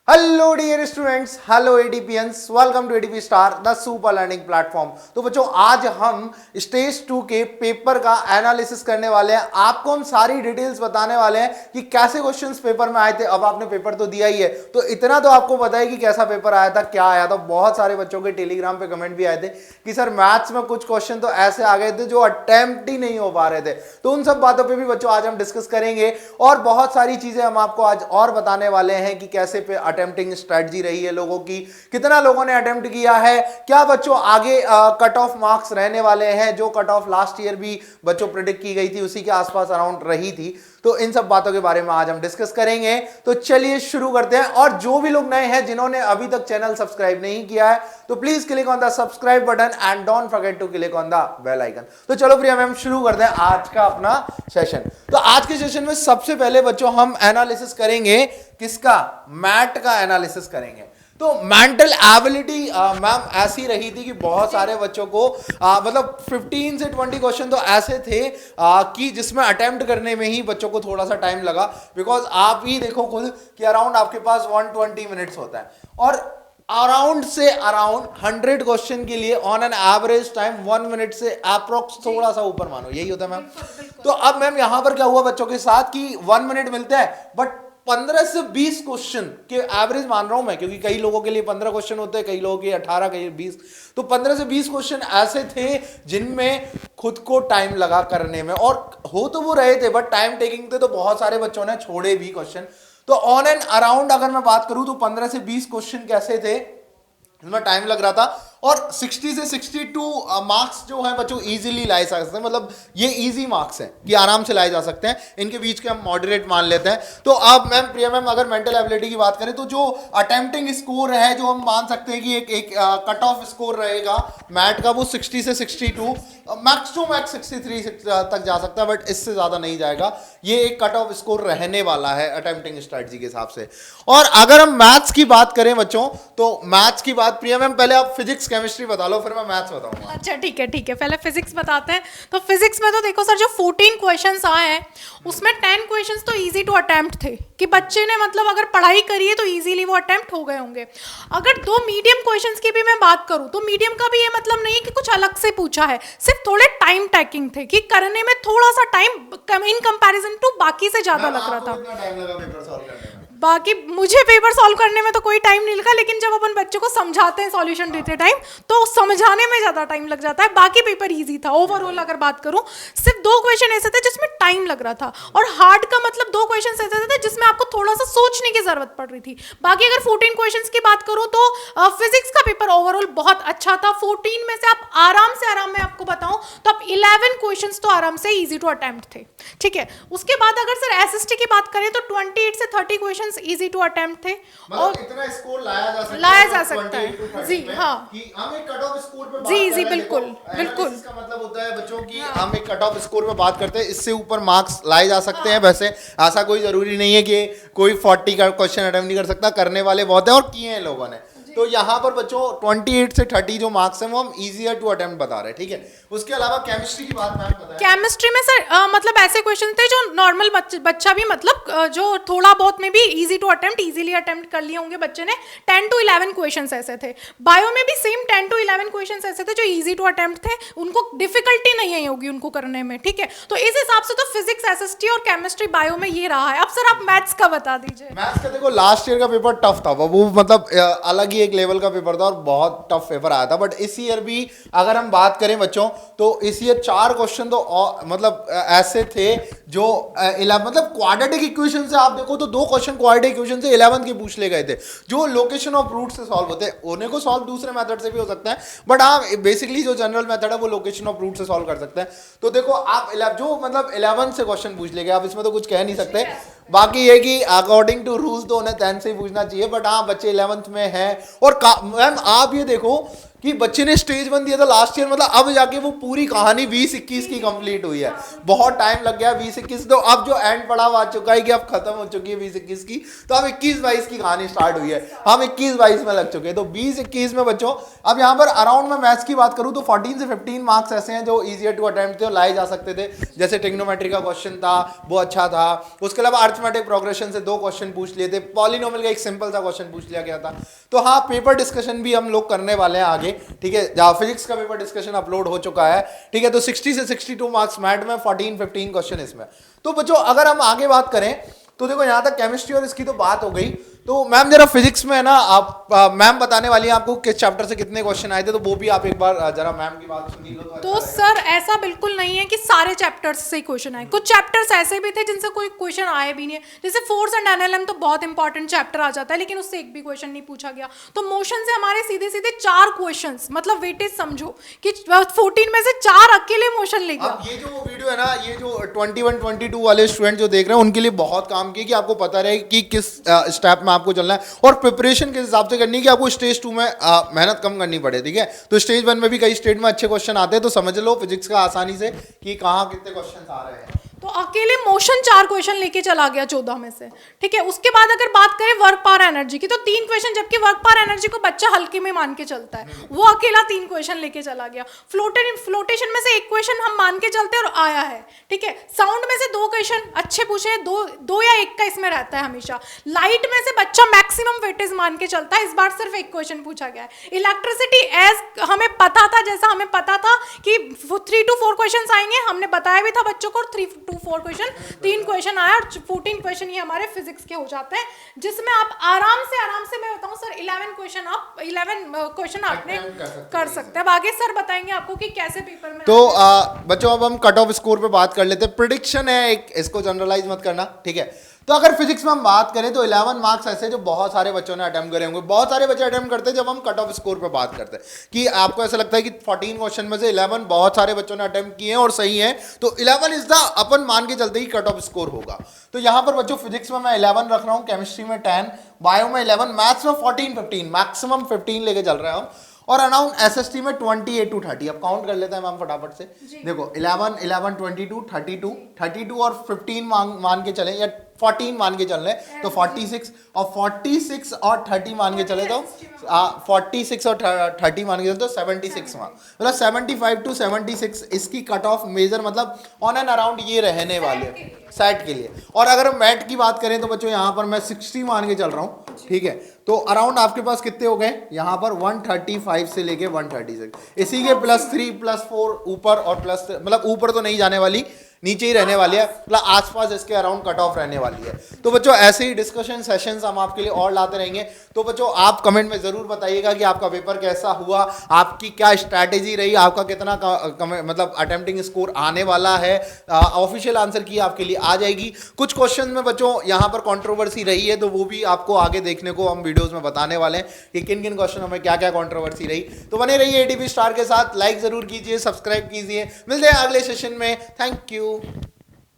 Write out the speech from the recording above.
Hello dear students, hello एडीपीएंस, welcome to ADP star the super learning platform. तो बच्चों, आज हम स्टेज 2 के पेपर का एनालिसिस करने वाले हैं। आपको हम सारी डिटेल्स बताने वाले हैं कि कैसे क्वेश्चंस पेपर में आए थे। अब आपने पेपर तो दिया ही है, तो इतना तो आपको पता है कि कैसा पेपर आया था, क्या आया था। बहुत सारे बच्चों के टेलीग्राम पे कमेंट भी आए थे कि सर मैथ्स में कुछ क्वेश्चन तो ऐसे आ गए थे जो अटेम्प्ट ही नहीं हो पा रहे थे। तो उन सब बातों पर भी बच्चों आज हम डिस्कस करेंगे और बहुत सारी चीजें हम आपको आज और बताने वाले हैं कि कैसे पे अटेम्प्टिंग स्ट्रेटजी रही है लोगों की, कितना लोगों ने अटेम्प्ट किया है, क्या बच्चों आगे कट ऑफ मार्क्स रहने वाले हैं। जो कट ऑफ लास्ट ईयर भी बच्चों प्रेडिक्ट की गई थी उसी के आसपास अराउंड रही थी। तो इन सब बातों के बारे में आज हम डिस्कस करेंगे। तो चलिए शुरू करते हैं। और जो भी लोग नए हैं जिन्होंने अभी तक चैनल सब्सक्राइब नहीं किया है तो please click on the subscribe button and don't forget to click on the bell icon. तो चलो प्रिया मैम शुरू करते हैं आज का अपना सेशन। तो आज के सेशन में सबसे पहले बच्चों हम एनालिसिस करेंगे किसका, मैट का एनालिसिस करेंगे। तो मेंटल एबिलिटी मैम ऐसी रही थी कि बहुत सारे बच्चों को मतलब 15 से 20 क्वेश्चन तो ऐसे थे कि जिसमें अटेम्प्ट करने में ही बच्चों को थोड़ा सा टाइम लगा। बिकॉज आप ही देखो खुद कि अराउंड आपके पास 120 मिनट्स होता है और अराउंड 100 क्वेश्चन के लिए on an average time 1 minute से अप्रोक्स थोड़ा सा ऊपर मानो यही होता है मैम। तो अब मैम यहां पर क्या हुआ बच्चों के साथ कि 1 मिनट मिलता है बट 15 से 20 क्वेश्चन के एवरेज मान रहा हूं मैं, क्योंकि कई लोगों के लिए 15 क्वेश्चन होते हैं, कई लोगों के 18, कई 20। तो 15 से 20 क्वेश्चन ऐसे थे जिनमें खुद को टाइम लगा करने में, और हो तो वो रहे थे बट टाइम टेकिंग थे। तो बहुत सारे बच्चों ने छोड़े भी क्वेश्चन। तो ऑन एंड अराउंड अगर मैं बात करूं तो 15 से 20 क्वेश्चन कैसे थे इसमें टाइम लग रहा था। और 60 से 62 मार्क्स जो है बच्चों इजीली लाए जा सकते हैं। मतलब ये इजी मार्क्स हैं कि आराम से लाए जा सकते हैं। इनके बीच के हम मॉडरेट मान लेते हैं। तो अब मैम प्रिया मैम अगर मेंटल एबिलिटी की बात करें तो जो अटेम्प्टिंग स्कोर है जो हम मान सकते हैं कि एक कट ऑफ स्कोर रहेगा मैट का, वो 60 से 62, मैक्स टू मैक्स 63 तक जा सकता है बट इससे ज्यादा नहीं जाएगा। ये एक कट ऑफ स्कोर रहने वाला है अटेम्प्टिंग स्ट्रेटजी के हिसाब से। और अगर हम मैथ्स की बात करें बच्चों तो मैथ्स की बात प्रिया मैम पहले आप फिजिक्स केमिस्ट्री बता लो फिर मैं मैथ्स बताऊंगा। अच्छा ठीक है पहले फिजिक्स बताते हैं। तो फिजिक्स में तो देखो सर जो 14 क्वेश्चंस आए हैं उसमें 10 क्वेश्चंस तो इजी टू अटेम्प्ट थे कि बच्चे ने मतलब अगर पढ़ाई करी है तो इजीली वो अटेम्प्ट हो गए होंगे। अगर 2 मीडियम क्वेश्चंस की भी मैं बात करूं तो मीडियम का भी ये मतलब नहीं है कि कुछ अलग से पूछा है, सिर्फ थोड़े टाइम टेकिंग थे कि करने में थोड़ा सा टाइम इन कंपैरिजन टू बाकी से ज्यादा लग रहा था। टाइम लगा पेपर सॉल्व करने में? बाकी मुझे पेपर सॉल्व करने में तो कोई टाइम नहीं लगा, लेकिन जब अपन बच्चों को समझाते हैं सॉल्यूशन देते टाइम तो समझाने में ज़्यादा टाइम लग जाता है। बाकी पेपर इजी था ओवरऑल अगर बात करूं। सिर्फ 2 क्वेश्चन ऐसे थे जिसमें टाइम लग रहा था, और हार्ड का मतलब 2 क्वेश्चन ऐसे थे जिसमें आपको थोड़ा सा सोचने की जरूरत पड़ रही थी। बाकी अगर 14 क्वेश्चन की बात करूं तो फिजिक्स का पेपर ओवरऑल बहुत अच्छा था। 14 में से आप आराम में आपको बताऊं तो आप 11 क्वेश्चन तो आराम से इजी टू अटेम्प्ट थे। ठीक है, उसके बाद अगर सर एसएसटी की बात करें तो 28 से 30 क्वेश्चन इजी टू अटेम्प्ट थे। और इतना स्कोर लाया जा सकता है जी। हाँ कि हम एक कट ऑफ स्कोर पे बात जी कर जी रहे हैं। बिल्कुल बिल्कुल। इसका मतलब होता है बच्चों कि हम एक कट ऑफ स्कोर पे बात करते हैं, इससे ऊपर मार्क्स लाए जा सकते हैं। वैसे ऐसा कोई जरूरी नहीं है कि कोई 40 का क्वेश्चन अटेम्प्ट नहीं कर सकता, करने वाले बहुत है और किए हैं लोगों ने। तो यहाँ पर बच्चों 28 से 30 जो मार्क्स हैं वो हम इजियर टू अटेम्प्ट बता रहे हैं। ठीक है, उसके अलावा केमिस्ट्री की बात मैम बताएं। केमिस्ट्री में सर मतलब ऐसे क्वेश्चन थे जो नॉर्मल बच्चा भी मतलब जो थोड़ा बहुत में भी easy to attempt easily attempt कर लिए होंगे बच्चे ने। 10 to 11 क्वेश्चंस ऐसे थे। बायो में भी सेम 10 to 11 क्वेश्चंस ऐसे थे जो इजी टू अटेम्प्ट थे, उनको डिफिकल्टी नहीं आई होगी उनको करने में। ठीक है, तो इस हिसाब से तो फिजिक्स एसएसटी और केमिस्ट्री बायो में ये रहा है। अब सर आप मैथ्स का बता दीजिए। मैथ्स का देखो लास्ट ईयर का पेपर टफ था, वो मतलब अलग ही एक लेवल का पेपर था और बहुत टफ पेपर आया था। बट इस ईयर भी अगर हम बात करें बच्चों तो इस ईयर 4 क्वेश्चन तो मतलब ऐसे थे जो मतलब क्वाड्रेटिक इक्वेशन से आप देखो तो 2 क्वेश्चन क्वाड्रेटिक इक्वेशन से 11th के पूछ ले गए थे जो लोकेशन ऑफ रूट से सॉल्व होते हैं। उन्हें को सॉल्व दूसरे मेथड से भी हो सकता है बट हाँ बेसिकली जो जनरल मेथड है वो लोकेशन ऑफ रूट से सॉल्व कर सकते हैं। तो देखो आप जो मतलब 11th से क्वेश्चन पूछ ले गए, आप इसमें तो कुछ कह नहीं सकते। बाकी ये कि अकॉर्डिंग टू रूल्स तो उन्हें 10th से ही पूछना चाहिए बट हाँ बच्चे 11th में हैं। और मैम आप ये देखो कि बच्चे ने स्टेज 1 दिया था लास्ट ईयर, मतलब अब जाके वो पूरी कहानी 20-21 की कंप्लीट हुई है। बहुत टाइम लग गया 20-21, तो अब जो एंड पड़ाव आ चुका है कि अब खत्म हो चुकी है 20-21 की, तो अब 21-22 की कहानी स्टार्ट हुई है। हम 21-22 में लग चुके हैं, तो 20-21 में बच्चों अब यहाँ पर अराउंड में मैथ्स की बात करूँ तो 14 से 15 मार्क्स ऐसे हैं जो ईजियर टू अटेम्प्ट थे और लाए जा सकते थे। जैसे ट्रिग्नोमेट्री का क्वेश्चन था, वो अच्छा था। उसके अलावा अरिथमेटिक प्रोग्रेशन से 2 क्वेश्चन पूछ लिए थे, पॉलिनोमियल का एक सिंपल सा क्वेश्चन पूछ लिया गया था। तो हाँ, पेपर डिस्कशन भी हम लोग करने वाले हैं आगे, ठीक है। जहाँ फिजिक्स का पेपर डिस्कशन अपलोड हो चुका है, ठीक है। तो 60 से 62 मार्क्स मैथ में, 14-15 क्वेश्चन इसमें। तो बच्चों अगर हम आगे बात करें तो देखो यहाँ तक केमिस्ट्री और इसकी तो बात हो गई। तो मैम जरा फिजिक्स में है ना, आप मैम बताने वाली है आपको किस चैप्टर से कितने क्वेश्चन आए थे, तो वो भी आप एक बार जरा मैम की बात सुनी लो। तो सर ऐसा बिल्कुल नहीं है कि सारे चैप्टर्स से क्वेश्चन आए, कुछ चैप्टर्स ऐसे भी थे जिनसे कोई क्वेश्चन आए भी नहीं है। जैसे फोर्स एंड एनएलएम तो बहुत इंपॉर्टेंट चैप्टर आ जाता है, लेकिन उससे एक भी क्वेश्चन नहीं पूछा गया। तो मोशन से हमारे सीधे सीधे 4 क्वेश्चन, मतलब वेटेज समझो कि 14 में से 4 अकेले मोशन ले गया। अब ये जो वीडियो है ना, ये जो 21-22 वाले स्टूडेंट जो देख रहे हैं उनके लिए बहुत काम की कि आपको पता रहे कि किस स्टेप में आपको चलना है और प्रिपरेशन किस हिसाब से करनी है कि आपको स्टेज 2 में मेहनत कम करनी पड़े, ठीक है। तो स्टेज 1 में भी कई स्टेज में अच्छे क्वेश्चन आते हैं, तो समझ लो फिजिक्स का आसानी से कि कहाँ कितने क्वेश्चन आ रहे हैं। तो अकेले मोशन 4 क्वेश्चन लेके चला गया 14 में से, ठीक है। उसके बाद अगर बात करें वर्क पावर एनर्जी की तो 3 क्वेश्चन, जबकि वर्क पावर एनर्जी को बच्चा हल्के में मान के चलता है, वो अकेला 3 क्वेश्चन लेके चला गया। फ्लोटेशन में से 1 क्वेश्चन हम मान के चलते और आया है, ठीक है। साउंड में से 2 क्वेश्चन अच्छे पूछे, 2 या 1 का इसमें रहता है हमेशा। लाइट में से बच्चा मैक्सिमम वेटेज मान के चलता है, इस बार सिर्फ 1 क्वेश्चन पूछा गया है। इलेक्ट्रिसिटी एज हमें पता था, जैसा हमें पता था कि 3 to 4 क्वेश्चन आएंगे, हमने बताया भी था बच्चों को 3 to 4 क्वेश्चन, 3 क्वेश्चन आया और 14 क्वेश्चन ये हमारे फिजिक्स के हो जाते हैं, जिसमें आप आराम से मैं बताऊं सर 11 क्वेश्चन आपने कर सकते हैं। अब आगे सर बताएंगे आपको कि कैसे पेपर में। तो बच्चों अब हम कट ऑफ स्कोर पे बात कर लेते हैं। प्रिडिक्शन है एक, इसको जनरलाइज मत करना, ठीक है। तो अगर फिजिक्स में हम बात करें तो 11 मार्क्स ऐसे जो बहुत सारे बच्चों ने अटेम्प्ट करे होंगे। बहुत सारे बच्चे अटेम्प्ट करते हैं जब हम कट ऑफ स्कोर पे बात करते हैं कि आपको ऐसा लगता है कि 14 क्वेश्चन में से 11 बहुत सारे बच्चों ने अटेम्प्ट किए हैं और सही है, तो 11 इज द अपन मान के चलते ही कट ऑफ स्कोर होगा। तो यहाँ पर बच्चों फिजिक्स में मैं 11 रख रहा हूँ, केमिस्ट्री में 10, बायो में 11, मैथ्स में 14-15, मैक्सिमम 15 लेके चल रहे हैं हम। और अराउंड एसएसटी में 28 to 30। अब काउंट कर लेते हैं मैम फटाफट से। देखो 11, 11, 22, 32 और 15 मान के चले या 14 मान के चल रहे तो 46 और 46 और 30 मान के चले तो 46 और 30 मान के चले तो 76 मान, मतलब 75 to 76 इसकी कट ऑफ मेजर, मतलब ऑन एंड अराउंड ये रहने वाले सेट के लिए। और अगर हम मैट की बात करें तो बच्चों यहाँ पर मैं 60 मान के चल रहा हूँ, ठीक है। तो अराउंड आपके पास कितने हो गए यहाँ पर 135 से लेके 136, इसी के +3 +4 ऊपर और प्लस, मतलब ऊपर तो नहीं जाने वाली, नीचे ही रहने वाली है, मतलब आसपास इसके अराउंड कट ऑफ रहने वाली है। तो बच्चों ऐसे ही डिस्कशन सेशंस हम आपके लिए और लाते रहेंगे। तो बच्चों आप कमेंट में जरूर बताइएगा कि आपका पेपर कैसा हुआ, आपकी क्या स्ट्रैटेजी रही, आपका कितना मतलब अटेम्प्टिंग स्कोर आने वाला है। ऑफिशियल आंसर की आपके लिए आ जाएगी। कुछ क्वेश्चन में बच्चों यहाँ पर कंट्रोवर्सी रही है, तो वो भी आपको आगे देखने को हम वीडियोस में बताने वाले हैं कि किन किन क्वेश्चनों में क्या क्या कंट्रोवर्सी रही। तो बने रहिए एडीपी स्टार के साथ, लाइक जरूर कीजिए, सब्सक्राइब कीजिए। मिलते हैं अगले सेशन में। Thank you.